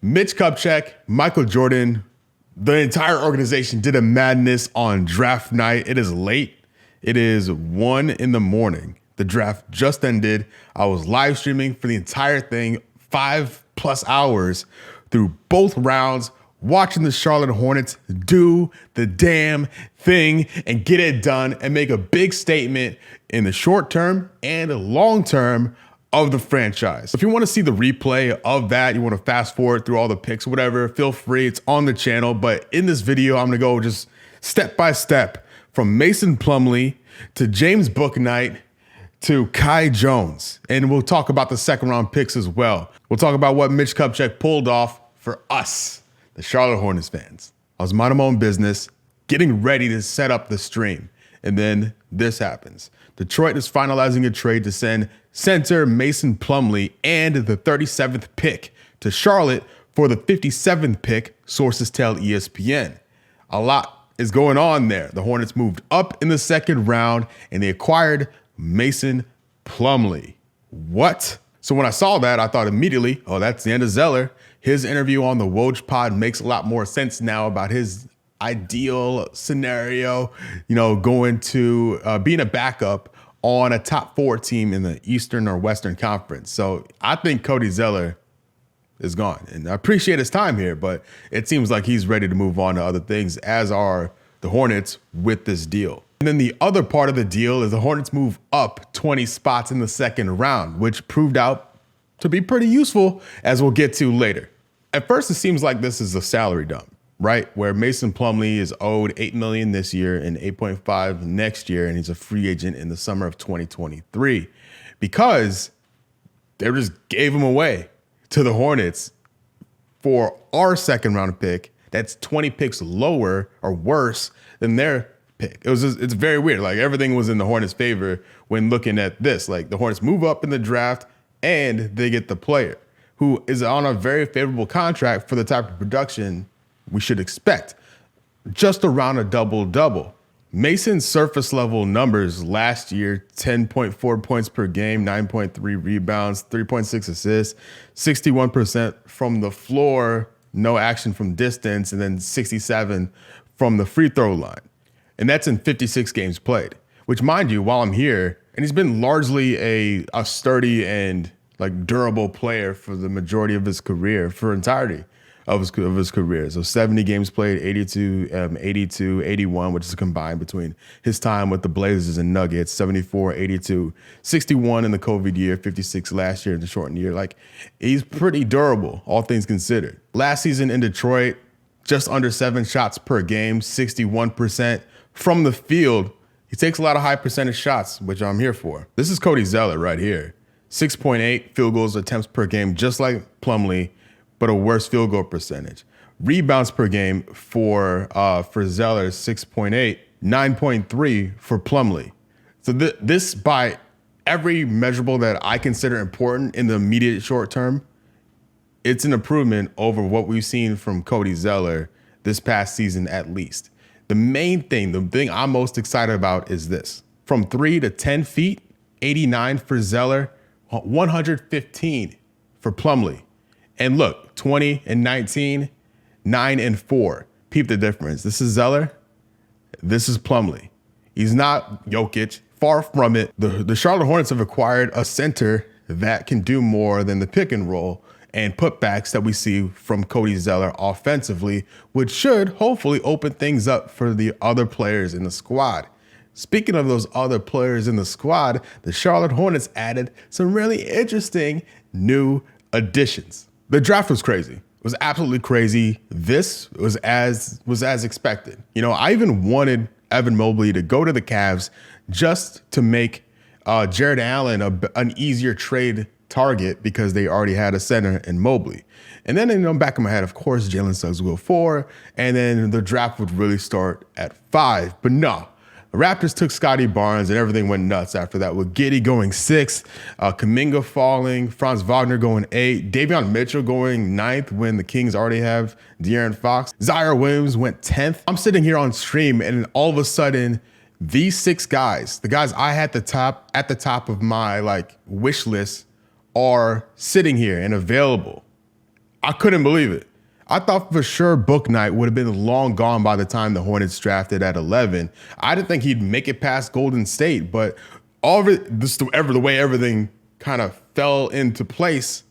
Mitch Kupchak, Michael Jordan, the entire organization did a madness on draft night. It is late. It is 1 a.m. The draft just ended. I was live streaming for the entire thing, 5+ hours through both rounds, watching the Charlotte Hornets do the damn thing and get it done and make a big statement in the short term and long term of the franchise. If you want to see the replay of that, you want to fast forward through all the picks, whatever, feel free. It's on the channel. But in this video, I'm going to go just step by step from Mason Plumlee to James Bouknight to Kai Jones. And we'll talk about the second round picks as well. We'll talk about what Mitch Kupchak pulled off for us, the Charlotte Hornets fans. I was minding my own business, getting ready to set up the stream. And then this happens. Detroit is finalizing a trade to send center Mason Plumlee and the 37th pick to Charlotte for the 57th pick, sources tell ESPN. A lot is going on there. The Hornets moved up in the second round and they acquired Mason Plumlee. What? So when I saw that, I thought immediately, oh, that's the end of Zeller. His interview on the Woj pod makes a lot more sense now about his ideal scenario, going to being a backup on a top 4 team in the Eastern or Western Conference. So I think Cody Zeller is gone. And I appreciate his time here, but it seems like he's ready to move on to other things, as are the Hornets with this deal. And then the other part of the deal is the Hornets move up 20 spots in the second round, which proved out to be pretty useful, as we'll get to later. At first, it seems like this is a salary dump, right? Where Mason Plumlee is owed $8 million this year and $8.5 million next year, and he's a free agent in the summer of 2023 because they just gave him away to the Hornets for our second round pick. That's 20 picks lower or worse than their pick. It's very weird. Like, everything was in the Hornets' favor when looking at this. Like, the Hornets move up in the draft and they get the player who is on a very favorable contract for the type of production we should expect, just around a double-double. Mason's surface level numbers last year: 10.4 points per game, 9.3 rebounds, 3.6 assists, 61% from the floor, no action from distance, and then 67 from the free throw line. And that's in 56 games played, which, mind you, while I'm here, and he's been largely a sturdy and durable player for the majority of his career, for entirety of his career. So 70 games played, 82, 81, which is a combined between his time with the Blazers and Nuggets, 74, 82, 61 in the COVID year, 56 last year in the shortened year. Like, he's pretty durable, all things considered. Last season in Detroit, just under 7 shots per game, 61% from the field. He takes a lot of high percentage shots, which I'm here for. This is Cody Zeller right here. 6.8 field goals attempts per game, just like Plumlee, but a worse field goal percentage. Rebounds per game for Zeller, 6.8, 9.3 for Plumlee. So this, by every measurable that I consider important in the immediate short term, it's an improvement over what we've seen from Cody Zeller this past season at least. The main thing, the thing I'm most excited about is this. From 3 to 10 feet, 89 for Zeller, 115 for Plumlee. And look, 20 and 19, 9 and 4. Peep the difference. This is Zeller. This is Plumlee. He's not Jokic. Far from it. The Charlotte Hornets have acquired a center that can do more than the pick and roll and putbacks that we see from Cody Zeller offensively, which should hopefully open things up for the other players in the squad. Speaking of those other players in the squad, the Charlotte Hornets added some really interesting new additions. The draft was crazy. It was absolutely crazy. This was as expected. I even wanted Evan Mobley to go to the Cavs just to make Jared Allen an easier trade target because they already had a center in Mobley. And then in the back of my head, of course, Jalen Suggs will go 4, and then the draft would really start at 5. But no. The Raptors took Scottie Barnes, and everything went nuts after that, with Giddey going 6, Kuminga falling, Franz Wagner going 8, Davion Mitchell going 9th when the Kings already have De'Aaron Fox. Zaire Williams went 10th. I'm sitting here on stream, and all of a sudden, these 6 guys, the guys I had at the top of my wish list, are sitting here and available. I couldn't believe it. I thought for sure Bouknight would have been long gone by the time the Hornets drafted at 11. I didn't think he'd make it past Golden State, but the way everything kind of fell into place,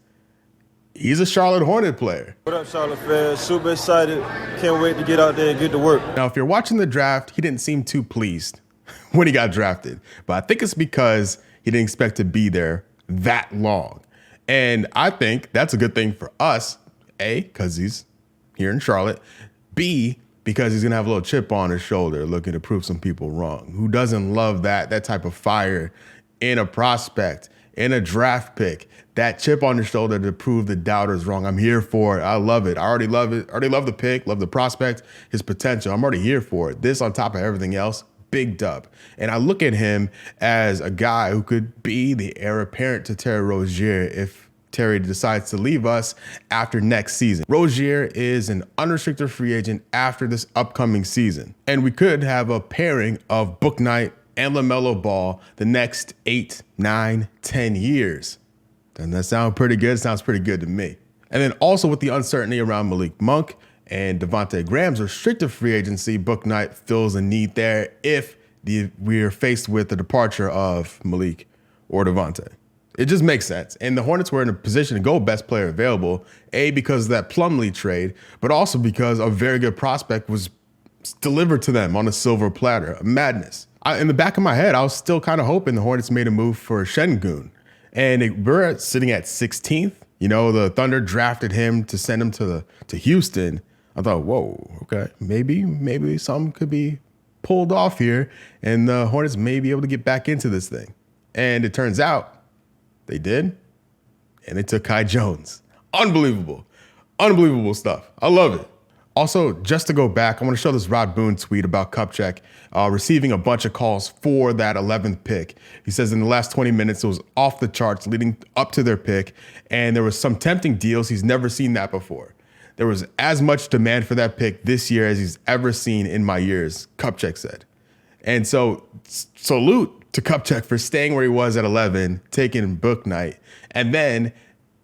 he's a Charlotte Hornet player. What up, Charlotte fans? Super excited. Can't wait to get out there and get to work. Now, if you're watching the draft, he didn't seem too pleased when he got drafted, but I think it's because he didn't expect to be there that long. And I think that's a good thing for us. A, because he's here in Charlotte. B, because he's going to have a little chip on his shoulder looking to prove some people wrong. Who doesn't love that type of fire in a prospect, in a draft pick, that chip on your shoulder to prove the doubters wrong? I'm here for it. I love it. I already love it. I already love the pick, love the prospect, his potential. I'm already here for it. This on top of everything else, big dub. And I look at him as a guy who could be the heir apparent to Terry Rozier if Terry decides to leave us after next season. Rozier is an unrestricted free agent after this upcoming season. And we could have a pairing of Bouknight and LaMelo Ball the next 8, 9, 10 years. Doesn't that sound pretty good? Sounds pretty good to me. And then also with the uncertainty around Malik Monk and Devontae Graham's restricted free agency, Bouknight fills a need there if we're faced with the departure of Malik or Devontae. It just makes sense. And the Hornets were in a position to go best player available, A, because of that Plumlee trade, but also because a very good prospect was delivered to them on a silver platter. Madness. In the back of my head, I was still kind of hoping the Hornets made a move for Şengün. And we're sitting at 16th. You know, the Thunder drafted him to send him to Houston. I thought, whoa, okay, maybe something could be pulled off here, and the Hornets may be able to get back into this thing. And it turns out they did, and they took Kai Jones. Unbelievable stuff. I love it. Also, just to go back, I want to show this Rod Boone tweet about Kupchak receiving a bunch of calls for that 11th pick. He says in the last 20 minutes, it was off the charts leading up to their pick, and there was some tempting deals. He's never seen that before. There was as much demand for that pick this year as he's ever seen in my years, Kupchak said. And so salute to Kupchak for staying where he was at 11, taking Bouknight, and then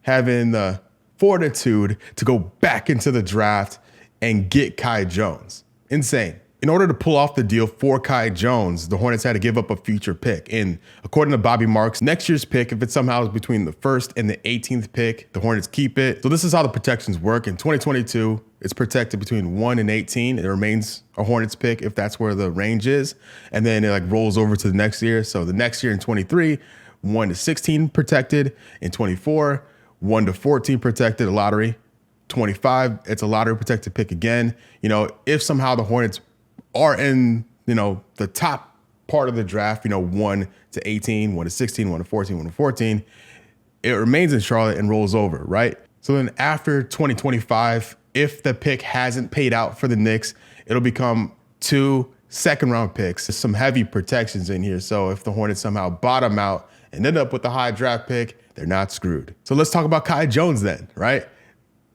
having the fortitude to go back into the draft and get Kai Jones. Insane. In order to pull off the deal for Kai Jones, the Hornets had to give up a future pick. And according to Bobby Marks, next year's pick, if it somehow is between the 1st and the 18th pick, the Hornets keep it. So this is how the protections work. In 2022, it's protected between 1 and 18. It remains a Hornets pick if that's where the range is. And then it like rolls over to the next year. So the next year in 23, 1 to 16 protected. In 24, 1 to 14 protected, a lottery. 25, it's a lottery protected pick again. You know, if somehow the Hornets are in, you know, the top part of the draft, you know, 1 to 18, 1 to 16, 1 to 14, 1 to 14, it remains in Charlotte and rolls over, right? So then after 2025, if the pick hasn't paid out for the Knicks, it'll become 2 second-round picks. There's some heavy protections in here. So if the Hornets somehow bottom out and end up with a high draft pick, they're not screwed. So let's talk about Kai Jones then, right?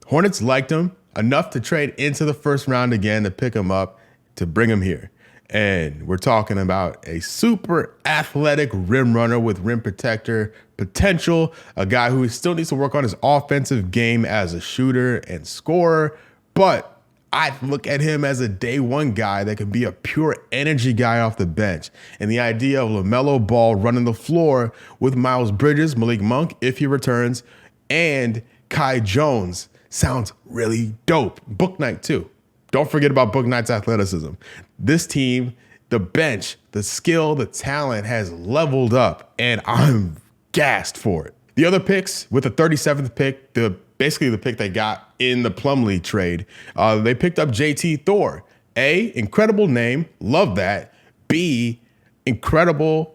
Hornets liked him enough to trade into the first round again to pick him up, to bring him here. And we're talking about a super athletic rim runner with rim protector potential, a guy who still needs to work on his offensive game as a shooter and scorer. But I look at him as a day one guy that can be a pure energy guy off the bench. And the idea of LaMelo Ball running the floor with Miles Bridges, Malik Monk, if he returns, and Kai Jones sounds really dope. Bouknight too. Don't forget about Bouknight's athleticism. This team, the bench, the skill, the talent has leveled up, and I'm gassed for it. The other picks, with the 37th pick, basically the pick they got in the Plumlee trade, they picked up JT Thor. A, incredible name, love that. B, incredible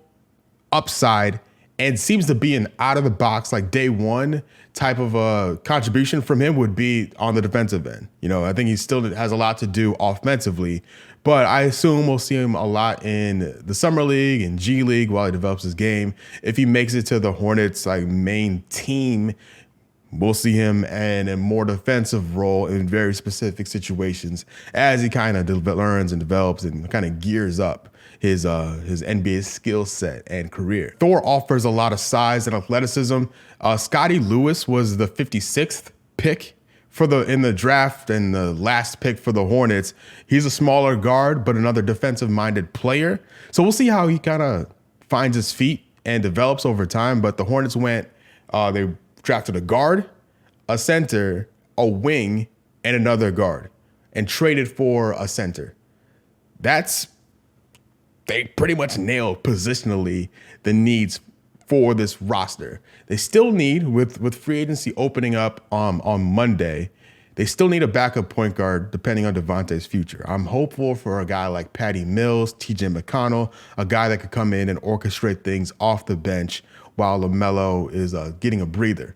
upside, and seems to be an out-of-the-box, like day one type of a contribution from him would be on the defensive end. You know, I think he still has a lot to do offensively, but I assume we'll see him a lot in the Summer League and G League while he develops his game. If he makes it to the Hornets' like main team, we'll see him in a more defensive role in very specific situations as he kind of learns and develops and kind of gears up his NBA skill set and career. Thor offers a lot of size and athleticism. Scottie Lewis was the 56th pick in the draft and the last pick for the Hornets. He's a smaller guard, but another defensive-minded player. So we'll see how he kind of finds his feet and develops over time. But the Hornets they drafted a guard, a center, a wing, and another guard, and traded for a center. They pretty much nailed positionally the needs for this roster. They still need, with free agency opening up on Monday, they still need a backup point guard depending on Devontae's future. I'm hopeful for a guy like Patty Mills, TJ McConnell, a guy that could come in and orchestrate things off the bench while LaMelo is getting a breather.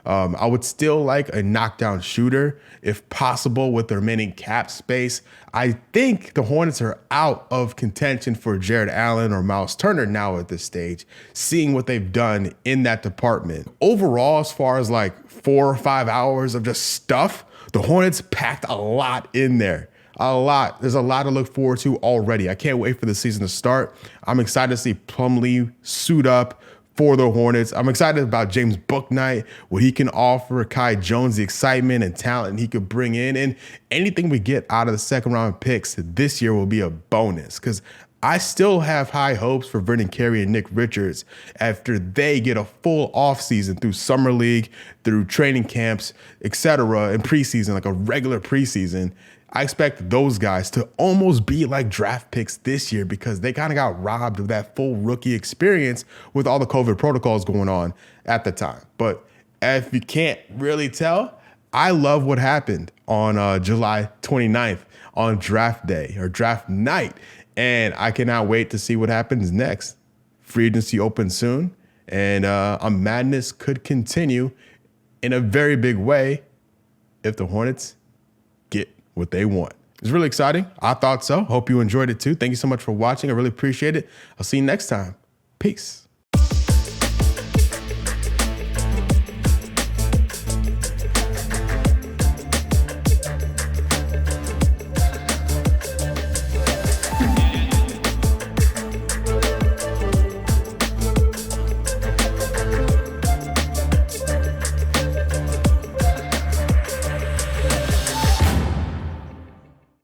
I would still like a knockdown shooter if possible with the remaining cap space. I think the Hornets are out of contention for Jared Allen or Miles Turner now at this stage, seeing what they've done in that department. Overall, as far as like 4 or 5 hours of just stuff, the Hornets packed a lot in there. A lot. There's a lot to look forward to already. I can't wait for the season to start. I'm excited to see Plumlee suit up for the Hornets. I'm excited about James Bouknight, what he can offer, Kai Jones, the excitement and talent he could bring in, and anything we get out of the second round picks this year will be a bonus, because I still have high hopes for Vernon Carey and Nick Richards after they get a full offseason through summer league, through training camps, etc., and preseason, like a regular preseason. I expect those guys to almost be like draft picks this year because they kind of got robbed of that full rookie experience with all the COVID protocols going on at the time. But if you can't really tell, I love what happened on July 29th on draft day or draft night. And I cannot wait to see what happens next. Free agency opens soon, and a madness could continue in a very big way if the Hornets get what they want. It's really exciting. I thought so. Hope you enjoyed it too. Thank you so much for watching. I really appreciate it. I'll see you next time. Peace.